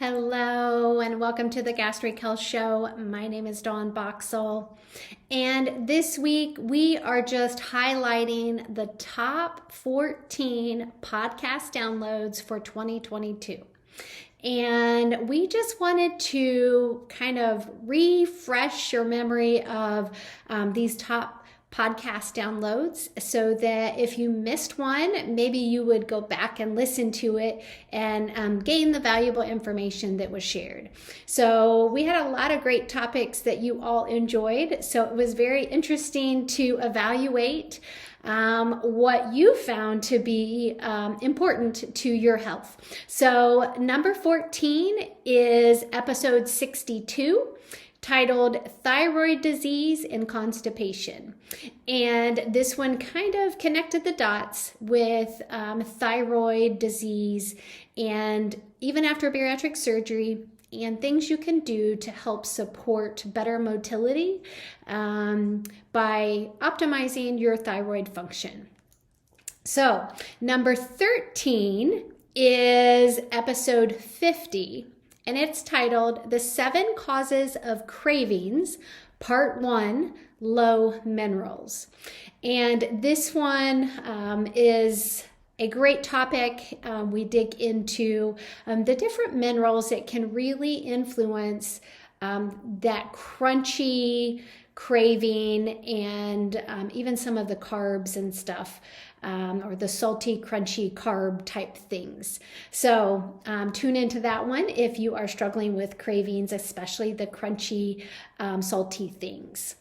Hello and welcome to the Gastric Health Show. My name is Dawn Boxall, and this week we are just highlighting the top 14 podcast downloads for 2022. And we just wanted to kind of refresh your memory of these top podcast downloads so that if you missed one, maybe you would go back and listen to it and gain the valuable information that was shared. So we had a lot of great topics that you all enjoyed. So it was very interesting to evaluate what you found to be important to your health. So number 14 is episode 62. Titled Thyroid Disease and Constipation. And this one kind of connected the dots with thyroid disease and even after bariatric surgery and things you can do to help support better motility by optimizing your thyroid function. So number 13 is episode 50. And it's titled The 7 Causes of Cravings, Part 1, Low Minerals. And this one is a great topic. We dig into the different minerals that can really influence that crunchy craving and even some of the carbs and stuff. Or the salty, crunchy carb type things. So tune into that one if you are struggling with cravings, especially the crunchy, salty things.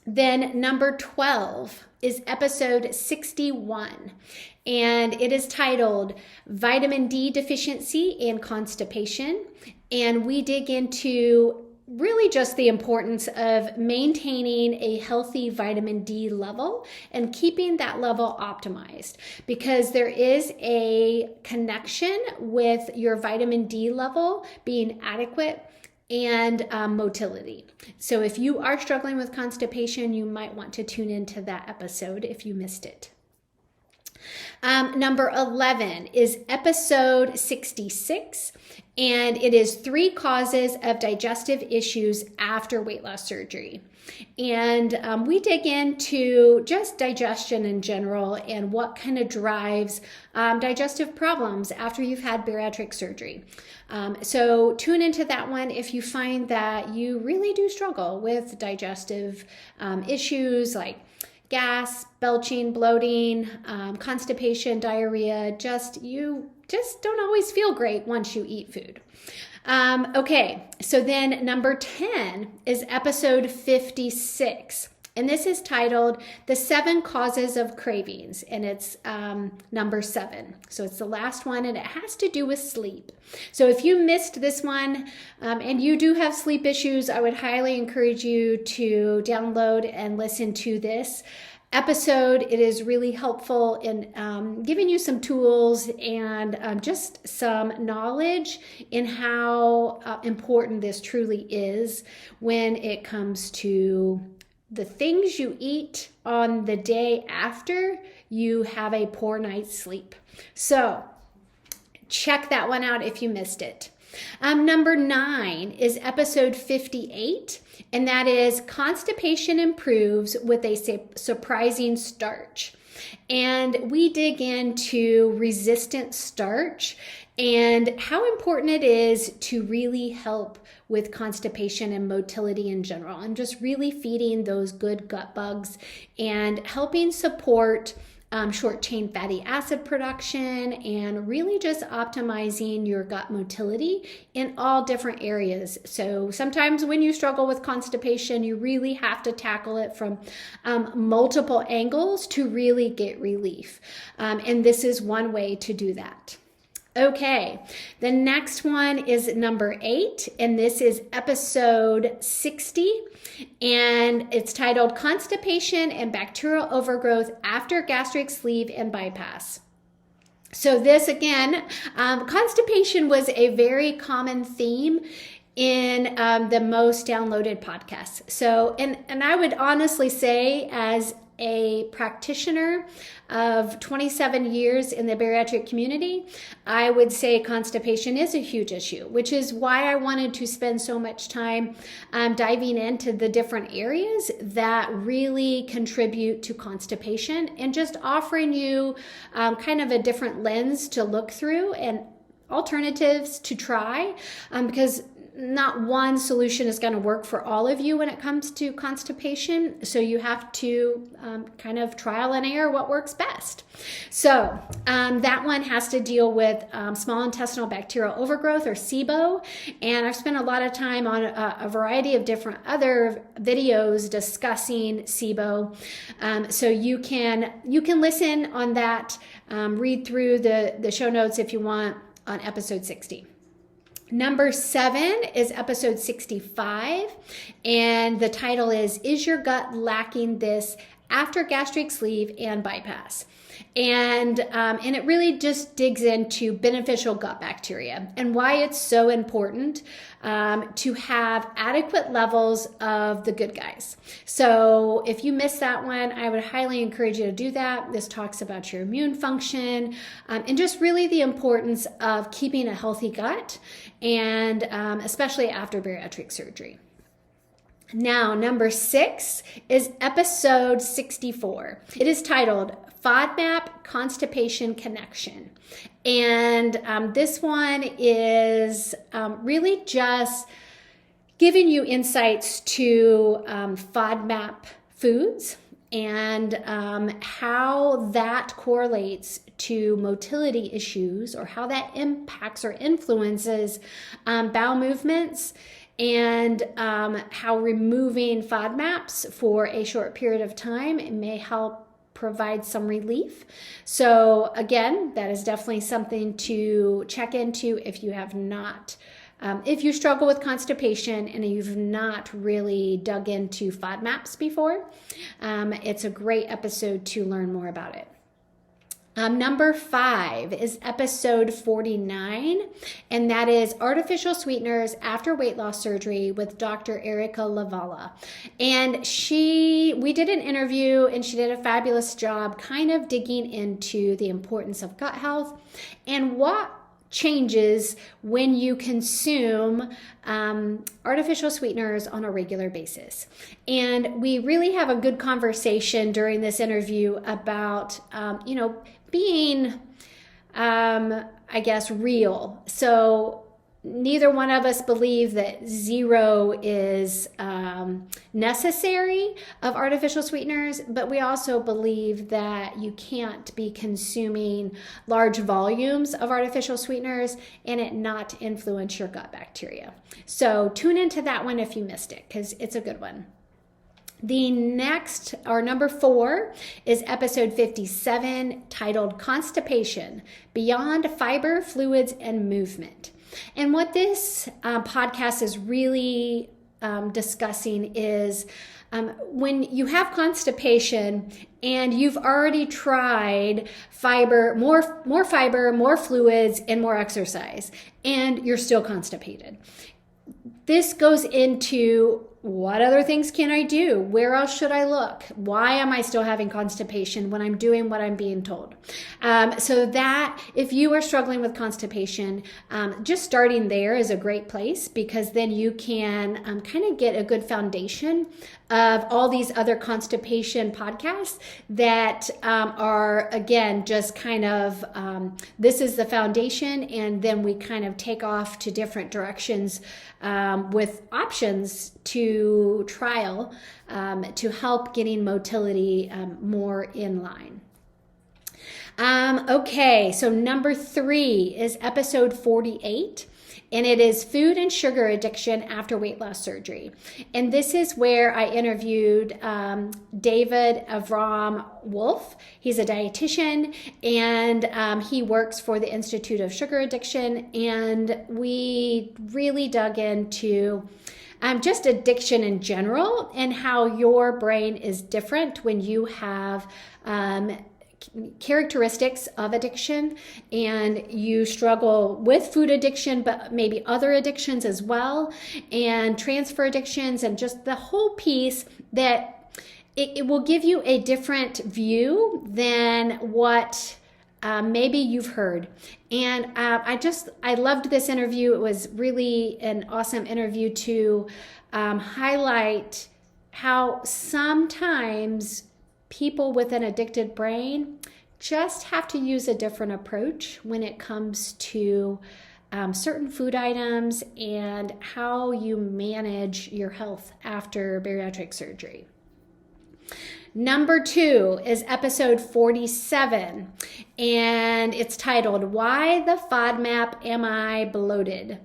Then number 12 is episode 61, and it is titled Vitamin D Deficiency and Constipation. And we dig into really just the importance of maintaining a healthy vitamin D level and keeping that level optimized, because there is a connection with your vitamin D level being adequate and motility. So if you are struggling with constipation, you might want to tune into that episode if you missed it. Number 11 is episode 66, and it is 3 causes of digestive issues after weight loss surgery. And we dig into just digestion in general and what kind of drives digestive problems after you've had bariatric surgery. So tune into that one if you find that you really do struggle with digestive issues like gas, belching, bloating, constipation, diarrhea. You just don't always feel great once you eat food. Okay, so then number 10 is episode 56. And this is titled The 7 Causes of Cravings, and it's number 7. So it's the last one, and it has to do with sleep. So if you missed this one and you do have sleep issues, I would highly encourage you to download and listen to this episode. It is really helpful in giving you some tools and just some knowledge in how important this truly is when it comes to the things you eat on the day after you have a poor night's sleep. So check that one out if you missed it. Number 9 is episode 58, and that is Constipation Improves with a Surprising Starch. And we dig into resistant starch and how important it is to really help with constipation and motility in general, and just really feeding those good gut bugs and helping support short chain fatty acid production and really just optimizing your gut motility in all different areas. So sometimes when you struggle with constipation, you really have to tackle it from multiple angles to really get relief. And this is one way to do that. Okay, the next one is number 8, and this is episode 60, and it's titled Constipation and Bacterial Overgrowth After Gastric Sleeve and Bypass. So this again, constipation was a very common theme in the most downloaded podcasts. So, and I would honestly say, as a practitioner of 27 years in the bariatric community, I would say constipation is a huge issue, which is why I wanted to spend so much time diving into the different areas that really contribute to constipation and just offering you kind of a different lens to look through and alternatives to try, because not one solution is going to work for all of you when it comes to constipation. So you have to kind of trial and error what works best. So that one has to deal with small intestinal bacterial overgrowth, or SIBO. And I've spent a lot of time on a variety of different other videos discussing SIBO. So you can listen on that, read through the show notes if you want on episode 60. Number 7 is episode 65, and the title is Your Gut Lacking This After Gastric Sleeve and Bypass? And it really just digs into beneficial gut bacteria and why it's so important to have adequate levels of the good guys. So if you missed that one, I would highly encourage you to do that. This talks about your immune function and just really the importance of keeping a healthy gut, and especially after bariatric surgery. Now, number 6 is episode 64. It is titled FODMAP Constipation Connection. And this one is really just giving you insights to FODMAP foods and how that correlates to motility issues, or how that impacts or influences bowel movements, and how removing FODMAPs for a short period of time may help provide some relief. So again, that is definitely something to check into if you have not, if you struggle with constipation and you've not really dug into FODMAPs before. It's a great episode to learn more about it. Number 5 is episode 49, and that is Artificial Sweeteners After Weight Loss Surgery with Dr. Erika LaVella. And we did an interview, and she did a fabulous job kind of digging into the importance of gut health and what changes when you consume artificial sweeteners on a regular basis. And we really have a good conversation during this interview about, being, I guess, real. So neither one of us believe that zero is necessary of artificial sweeteners, but we also believe that you can't be consuming large volumes of artificial sweeteners and it not influence your gut bacteria. So tune into that one if you missed it, because it's a good one. The next, or number 4, is episode 57, titled Constipation Beyond Fiber, Fluids, and Movement. And what this podcast is really discussing is when you have constipation and you've already tried fiber, more fiber, more fluids, and more exercise, and you're still constipated. This goes into what other things can I do? Where else should I look? Why am I still having constipation when I'm doing what I'm being told? So that if you are struggling with constipation, just starting there is a great place, because then you can kind of get a good foundation of all these other constipation podcasts that are, again, just kind of, this is the foundation, and then we kind of take off to different directions with options to trial to help getting motility more in line. Okay, so number 3 is episode 48. And it is food and sugar addiction after weight loss surgery. And this is where I interviewed David Avram Wolf. He's a dietitian, and he works for the Institute of Sugar Addiction. And we really dug into just addiction in general and how your brain is different when you have characteristics of addiction and you struggle with food addiction, but maybe other addictions as well, and transfer addictions, and just the whole piece that it will give you a different view than what maybe you've heard. And I loved this interview. It was really an awesome interview to highlight how sometimes people with an addicted brain just have to use a different approach when it comes to certain food items and how you manage your health after bariatric surgery. Number 2 is episode 47, and it's titled, Why the FODMAP Am I Bloated?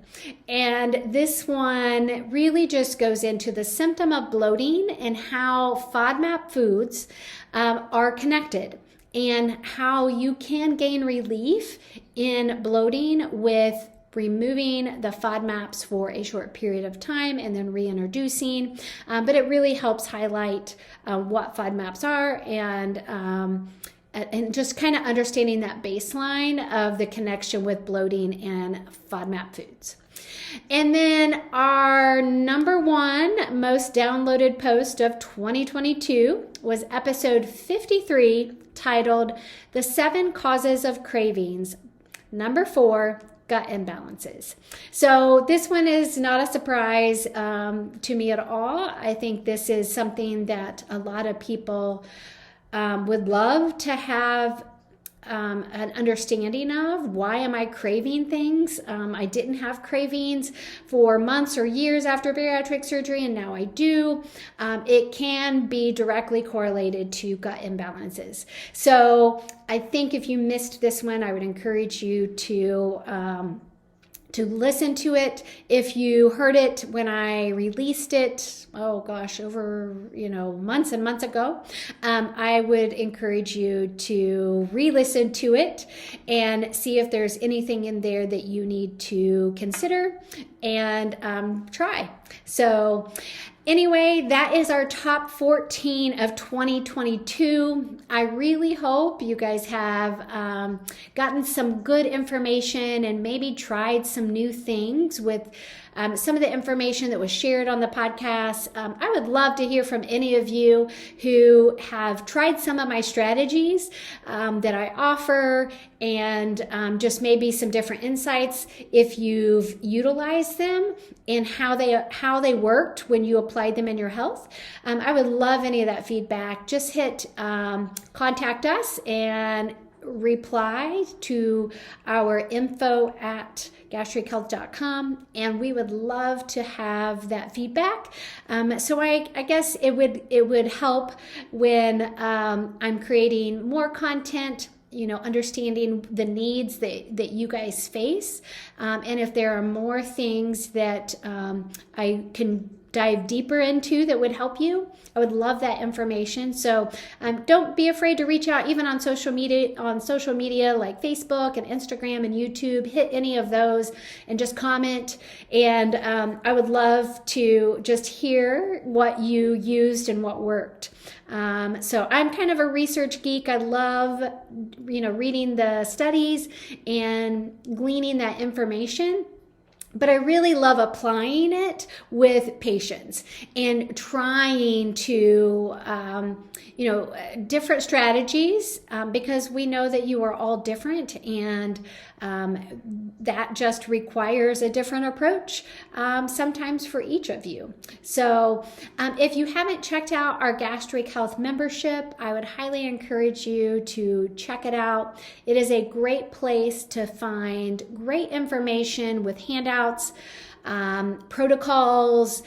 And this one really just goes into the symptom of bloating and how FODMAP foods are connected, and how you can gain relief in bloating with removing the FODMAPs for a short period of time and then reintroducing. But it really helps highlight what FODMAPs are and just kind of understanding that baseline of the connection with bloating and FODMAP foods. And then our number 1 most downloaded post of 2022 was episode 53, titled The 7 Causes of Cravings. Number 4, gut imbalances. So this one is not a surprise to me at all. I think this is something that a lot of people would love to have an understanding of. Why am I craving things? I didn't have cravings for months or years after bariatric surgery, and now I do. It can be directly correlated to gut imbalances. So I think if you missed this one, I would encourage you to listen to it. If you heard it when I released it, over months and months ago, I would encourage you to re-listen to it and see if there's anything in there that you need to consider and try. So anyway, that is our top 14 of 2022. I really hope you guys have gotten some good information and maybe tried some new things with some of the information that was shared on the podcast. I would love to hear from any of you who have tried some of my strategies that I offer, and just maybe some different insights if you've utilized them and how they worked when you applied them in your health. I would love any of that feedback. Just hit contact us and reply to our info@gastrichealth.com, and we would love to have that feedback. So I guess it would help when I'm creating more content, understanding the needs that you guys face, and if there are more things that I can dive deeper into that would help you, I would love that information. So don't be afraid to reach out, even on social media like Facebook and Instagram and YouTube. Hit any of those and just comment. And I would love to just hear what you used and what worked. So I'm kind of a research geek. I love, reading the studies and gleaning that information. But I really love applying it with patients and trying to, different strategies, because we know that you are all different, and that just requires a different approach sometimes for each of you. So if you haven't checked out our Gastric Health membership, I would highly encourage you to check it out. It is a great place to find great information with handouts, protocols,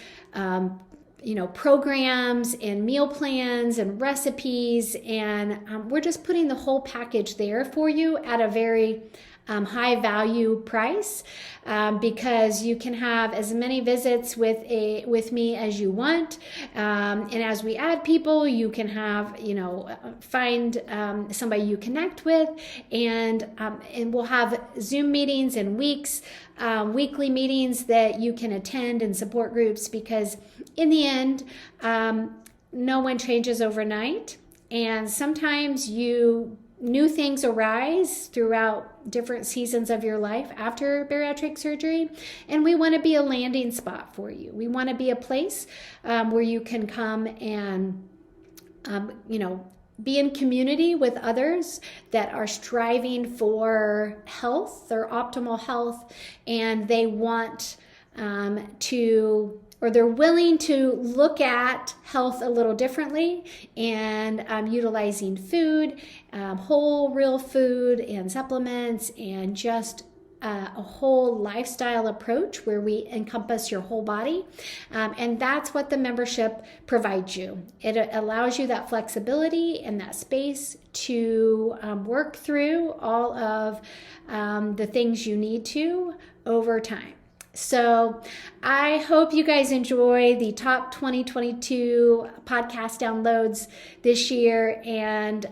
programs and meal plans and recipes, and we're just putting the whole package there for you at a very high value price, because you can have as many visits with me as you want, and as we add people, you can have find somebody you connect with, and we'll have Zoom meetings and weekly meetings that you can attend, and support groups, because in the end, no one changes overnight, and sometimes new things arise throughout different seasons of your life after bariatric surgery, and we want to be a landing spot for you. We want to be a place where you can come and be in community with others that are striving for health or optimal health, and they want or they're willing to look at health a little differently and utilizing food, whole real food and supplements, and just a whole lifestyle approach where we encompass your whole body. And that's what the membership provides you. It allows you that flexibility and that space to work through all of the things you need to over time. So I hope you guys enjoy the top 2022 podcast downloads this year, and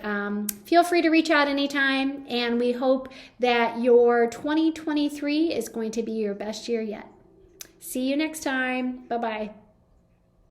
feel free to reach out anytime. And we hope that your 2023 is going to be your best year yet. See you next time. Bye-bye.